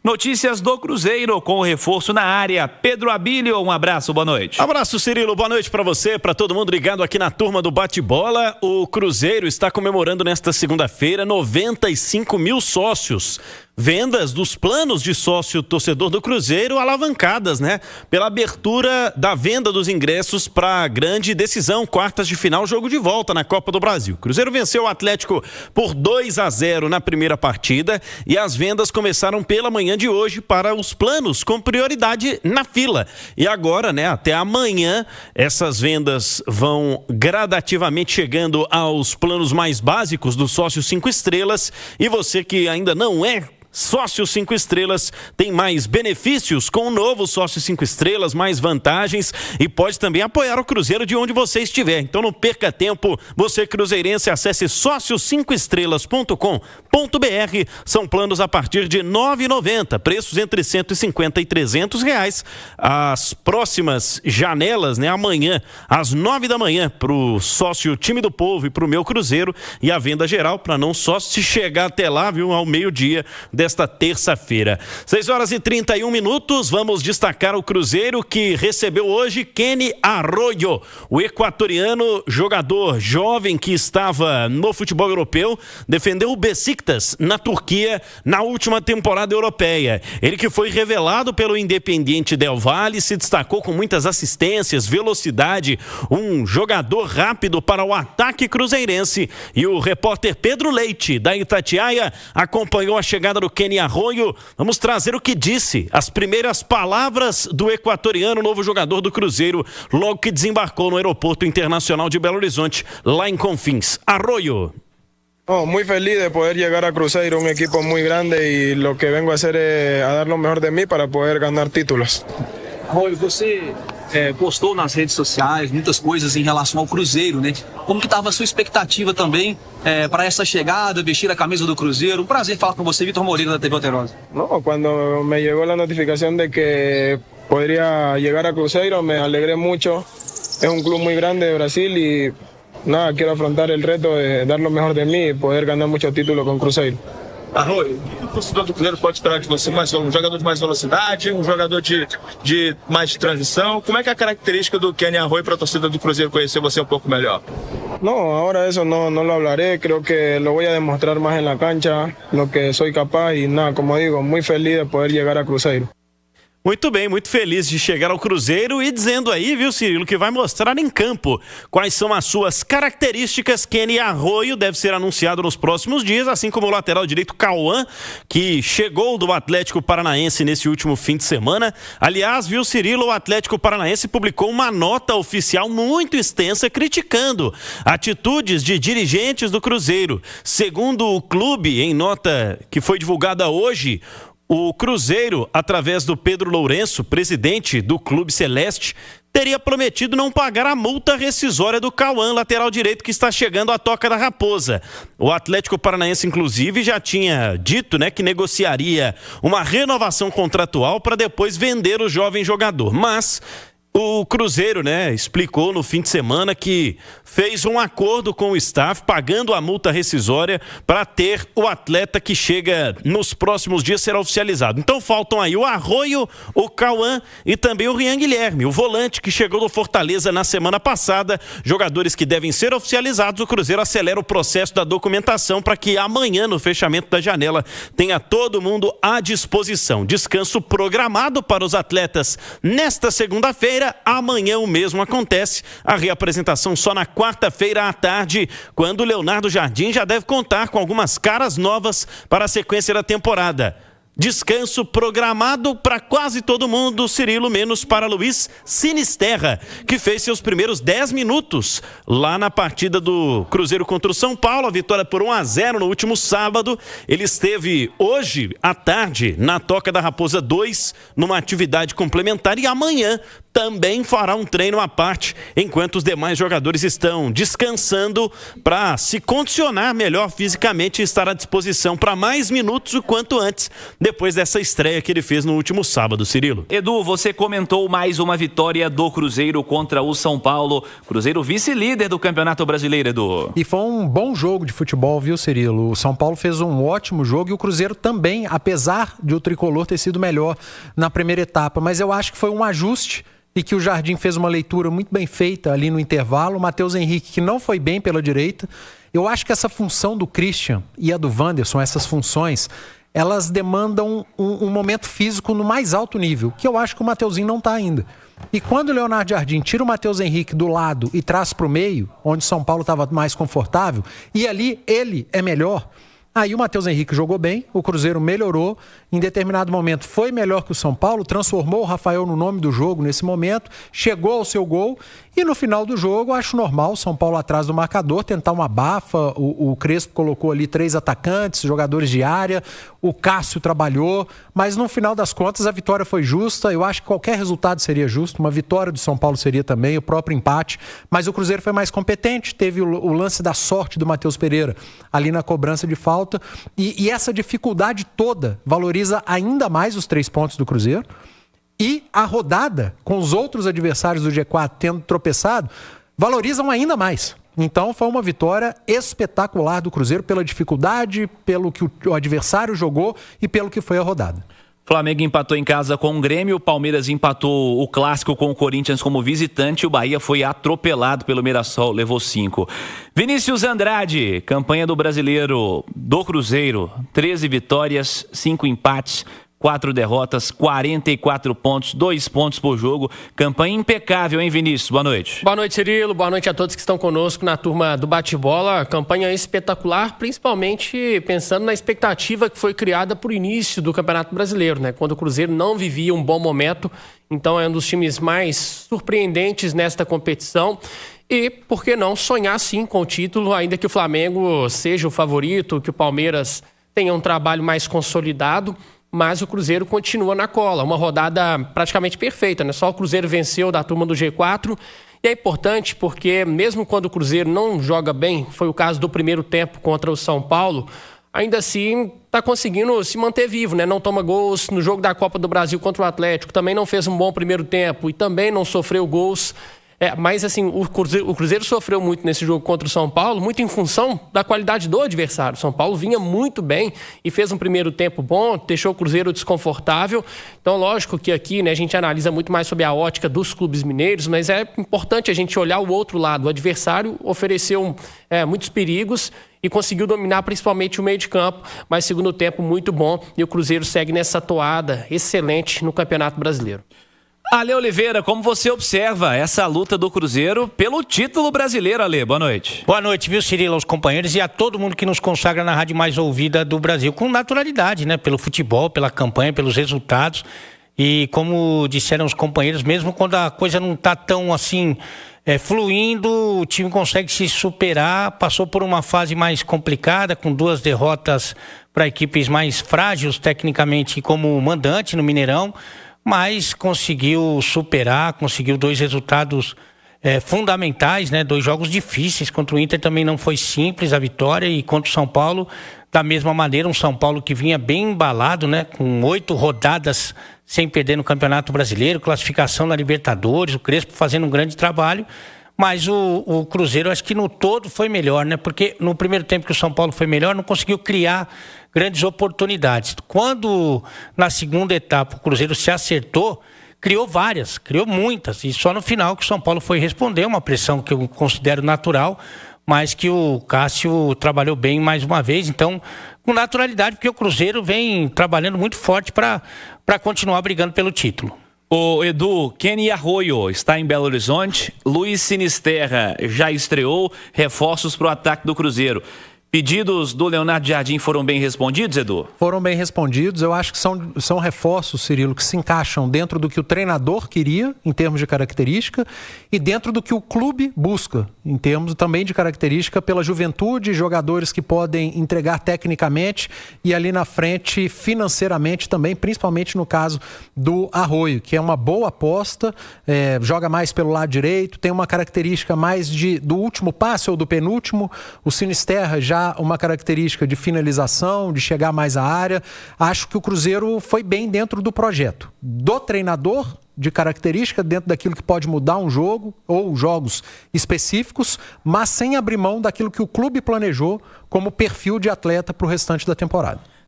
Notícias do Cruzeiro com o reforço na área. Pedro Abílio, um abraço, boa noite. Abraço, Cirilo, boa noite para você, para todo mundo ligado aqui na turma do Bate-Bola. O Cruzeiro está comemorando nesta segunda-feira 95 mil sócios. Vendas dos planos de sócio torcedor do Cruzeiro alavancadas, né? Pela abertura da venda dos ingressos para a grande decisão, quartas de final, jogo de volta na Copa do Brasil. O Cruzeiro venceu o Atlético por 2-0 na primeira partida e as vendas começaram pela manhã de hoje para os planos com prioridade na fila. E agora, né, até amanhã, essas vendas vão gradativamente chegando aos planos mais básicos do sócio 5 estrelas. E você que ainda não é sócio 5 estrelas tem mais benefícios com o novo sócio 5 estrelas, mais vantagens e pode também apoiar o Cruzeiro de onde você estiver. Então não perca tempo, você cruzeirense, acesse sócio5estrelas.com.br. São planos a partir de R$ 9,90, preços entre R$150 e R$300. As próximas janelas, né, amanhã às 9 da manhã para o sócio Time do Povo e para o meu Cruzeiro, e a venda geral para não só se chegar até lá, viu, ao meio-dia desta terça-feira. 6h31, vamos destacar o Cruzeiro que recebeu hoje Kenny Arroyo, o equatoriano, jogador jovem que estava no futebol europeu, defendeu o Besiktas na Turquia na última temporada europeia. Ele que foi revelado pelo Independiente Del Valle, se destacou com muitas assistências, velocidade, um jogador rápido para o ataque cruzeirense, e o repórter Pedro Leite, da Itatiaia, acompanhou a chegada do Kenny Arroyo. Vamos trazer o que disse, as primeiras palavras do equatoriano, novo jogador do Cruzeiro, logo que desembarcou no Aeroporto Internacional de Belo Horizonte, lá em Confins. Arroyo. Muy feliz de poder llegar a Cruzeiro, un equipo muy grande, y lo que vengo a hacer es a dar lo mejor de mí para poder ganar títulos. Arroyo, você postou nas redes sociais muitas coisas em relação ao Cruzeiro, né? Como que estava a sua expectativa também para essa chegada, vestir a camisa do Cruzeiro? Um prazer falar com você, Vitor Moreira, da TV Alterosa. No, cuando me llegó la notificación de que podría llegar a Cruzeiro, me alegré mucho. Es un club muy grande de Brasil y nada, quiero afrontar el reto de dar lo mejor de mí y poder ganar muchos títulos con Cruzeiro. Arroyo, o torcedor do Cruzeiro pode esperar de você um jogador de mais velocidade, um jogador de mais transição. Como é que é a característica do Kenny Arroyo para a torcida do Cruzeiro conhecer você um pouco melhor? No, ahora eso no lo hablaré, creo que lo voy a demostrar más en la cancha, lo que soy capaz, y nada, como digo, muy feliz de poder llegar a Cruzeiro. Muito bem, muito feliz de chegar ao Cruzeiro e dizendo aí, viu, Cirilo, que vai mostrar em campo quais são as suas características. Kenny Arroyo deve ser anunciado nos próximos dias, assim como o lateral direito Cauã, que chegou do Atlético Paranaense nesse último fim de semana. Aliás, viu, Cirilo, o Atlético Paranaense publicou uma nota oficial muito extensa criticando atitudes de dirigentes do Cruzeiro. Segundo o clube, em nota que foi divulgada hoje, o Cruzeiro, através do Pedro Lourenço, presidente do Clube Celeste, teria prometido não pagar a multa rescisória do Cauã, lateral direito, que está chegando à Toca da Raposa. O Atlético Paranaense, inclusive, já tinha dito, né, que negociaria uma renovação contratual para depois vender o jovem jogador. Mas o Cruzeiro, né, explicou no fim de semana que fez um acordo com o staff, pagando a multa rescisória para ter o atleta que chega nos próximos dias será oficializado. Então faltam aí o Arroyo, o Cauã e também o Rian Guilherme, o volante que chegou do Fortaleza na semana passada. Jogadores que devem ser oficializados. O Cruzeiro acelera o processo da documentação para que amanhã, no fechamento da janela, tenha todo mundo à disposição. Descanso programado para os atletas nesta segunda-feira. Amanhã o mesmo acontece, a reapresentação só na quarta-feira à tarde, quando o Leonardo Jardim já deve contar com algumas caras novas para a sequência da temporada. Descanso programado para quase todo mundo, Cirilo, menos para Luiz Sinisterra, que fez seus primeiros 10 minutos lá na partida do Cruzeiro contra o São Paulo, a vitória por 1-0 no último sábado. Ele esteve hoje à tarde na Toca da Raposa 2, numa atividade complementar, e amanhã também fará um treino à parte, enquanto os demais jogadores estão descansando para se condicionar melhor fisicamente e estar à disposição para mais minutos o quanto antes, depois dessa estreia que ele fez no último sábado, Cirilo. Edu, você comentou mais uma vitória do Cruzeiro contra o São Paulo. Cruzeiro vice-líder do Campeonato Brasileiro, Edu. E foi um bom jogo de futebol, viu, Cirilo? O São Paulo fez um ótimo jogo e o Cruzeiro também, apesar de o tricolor ter sido melhor na primeira etapa. Mas eu acho que foi um ajuste e que o Jardim fez uma leitura muito bem feita ali no intervalo. O Matheus Henrique, que não foi bem pela direita. Eu acho que essa função do Christian e a do Wanderson, essas funções, elas demandam um momento físico no mais alto nível, que eu acho que o Mateuzinho não está ainda. E quando o Leonardo Jardim tira o Matheus Henrique do lado e traz para o meio, onde o São Paulo estava mais confortável, e ali ele é melhor, aí o Matheus Henrique jogou bem, o Cruzeiro melhorou, em determinado momento foi melhor que o São Paulo, transformou o Rafael no nome do jogo nesse momento, chegou ao seu gol e no final do jogo acho normal o São Paulo atrás do marcador tentar uma abafa, o Crespo colocou ali 3 atacantes, jogadores de área, o Cássio trabalhou, mas no final das contas a vitória foi justa, eu acho que qualquer resultado seria justo, uma vitória do São Paulo seria também, o próprio empate, mas o Cruzeiro foi mais competente, teve o lance da sorte do Matheus Pereira ali na cobrança de falta e essa dificuldade toda valoriza ainda mais os 3 pontos do Cruzeiro e a rodada com os outros adversários do G4 tendo tropeçado valorizam ainda mais. Então foi uma vitória espetacular do Cruzeiro pela dificuldade, pelo que o adversário jogou e pelo que foi a rodada. Flamengo empatou em casa com o Grêmio, o Palmeiras empatou o clássico com o Corinthians como visitante e o Bahia foi atropelado pelo Mirassol, levou 5. Vinícius Andrade, campanha do brasileiro do Cruzeiro, 13 vitórias, 5 empates, 4 derrotas, 44 pontos, 2 pontos por jogo. Campanha impecável, hein, Vinícius? Boa noite. Boa noite, Cirilo. Boa noite a todos que estão conosco na turma do Bate-Bola. Campanha espetacular, principalmente pensando na expectativa que foi criada por início do Campeonato Brasileiro, né? Quando o Cruzeiro não vivia um bom momento. Então é um dos times mais surpreendentes nesta competição. E, por que não, sonhar sim com o título, ainda que o Flamengo seja o favorito, que o Palmeiras tenha um trabalho mais consolidado. Mas o Cruzeiro continua na cola. Uma rodada praticamente perfeita, né? Só o Cruzeiro venceu da turma do G4. E é importante porque, mesmo quando o Cruzeiro não joga bem, foi o caso do primeiro tempo contra o São Paulo, ainda assim está conseguindo se manter vivo, né? Não toma gols no jogo da Copa do Brasil contra o Atlético. Também não fez um bom primeiro tempo e também não sofreu gols. Mas assim, o Cruzeiro sofreu muito nesse jogo contra o São Paulo, muito em função da qualidade do adversário. O São Paulo vinha muito bem e fez um primeiro tempo bom, deixou o Cruzeiro desconfortável. Então, lógico que aqui, né, a gente analisa muito mais sobre a ótica dos clubes mineiros, mas é importante a gente olhar o outro lado. O adversário ofereceu muitos perigos e conseguiu dominar principalmente o meio de campo, mas segundo tempo muito bom e o Cruzeiro segue nessa toada excelente no Campeonato Brasileiro. Ale Oliveira, como você observa essa luta do Cruzeiro pelo título brasileiro, Ale? Boa noite. Boa noite, viu, Cirilo, aos companheiros e a todo mundo que nos consagra na rádio mais ouvida do Brasil, com naturalidade, né? Pelo futebol, pela campanha, pelos resultados. E como disseram os companheiros, mesmo quando a coisa não está tão assim fluindo, o time consegue se superar. Passou por uma fase mais complicada, com 2 derrotas para equipes mais frágeis tecnicamente como mandante no Mineirão, mas conseguiu superar, conseguiu 2 resultados fundamentais, né? 2 jogos difíceis. Contra o Inter também não foi simples a vitória e contra o São Paulo, da mesma maneira, um São Paulo que vinha bem embalado, né? Com 8 rodadas sem perder no Campeonato Brasileiro, classificação na Libertadores, o Crespo fazendo um grande trabalho, mas o Cruzeiro acho que no todo foi melhor, né? Porque no primeiro tempo que o São Paulo foi melhor, não conseguiu criar grandes oportunidades. Quando na segunda etapa o Cruzeiro se acertou, criou muitas, e só no final que o São Paulo foi responder, uma pressão que eu considero natural, mas que o Cássio trabalhou bem mais uma vez, então com naturalidade, porque o Cruzeiro vem trabalhando muito forte para continuar brigando pelo título. O Edu, Kenny Arroyo está em Belo Horizonte, Luiz Sinisterra já estreou, reforços para o ataque do Cruzeiro. Pedidos do Leonardo Jardim foram bem respondidos, Edu? Foram bem respondidos. Eu acho que são reforços, Cirilo, que se encaixam dentro do que o treinador queria, em termos de característica, e dentro do que o clube busca, em termos também de característica pela juventude, jogadores que podem entregar tecnicamente e ali na frente financeiramente também, principalmente no caso do Arroio, que é uma boa aposta, joga mais pelo lado direito, tem uma característica mais do último passe ou do penúltimo. O Sinisterra já uma característica de finalização, de chegar mais à área. Acho que o Cruzeiro foi bem dentro do projeto. Do treinador, de característica, dentro daquilo que pode mudar um jogo ou jogos específicos, mas sem abrir mão daquilo que o clube planejou como perfil de atleta para o restante da temporada.